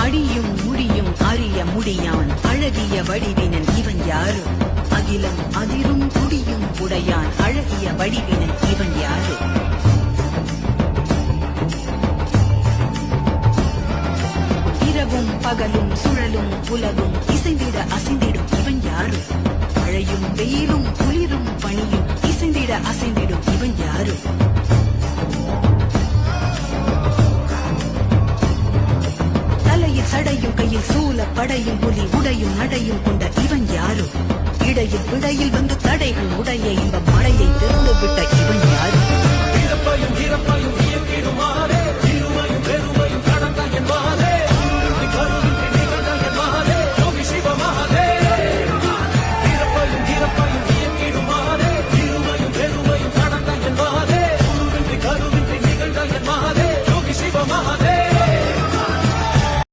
அடியும் முடியும் அறிய முடியான் அழகிய வடிவினன் இவன் யாரு அகிலம் அதிரும் குடியும் உடையான் அழகிய வடிவினன் இவன் யாரு இரவும் பகலும் சுழலும் உலகும் இசைந்திட அசைந்திடும் இவன் யாரு மழையும் வெயிலும் குளிரும் பனியும் இசைந்திட அசைந்திடும் இவன் யாரு தலையில் சடையும் கையில் சூல படையும் புலி உடையும் நடையும் கொண்ட இவன் யாரு இடையில் விடையில் வந்து தடைகள் உடைய இன்ப மழையை திறந்து விட்ட இவன் யாரு இறப்பையும் இறப்பையும் இயக்கிடுமாறே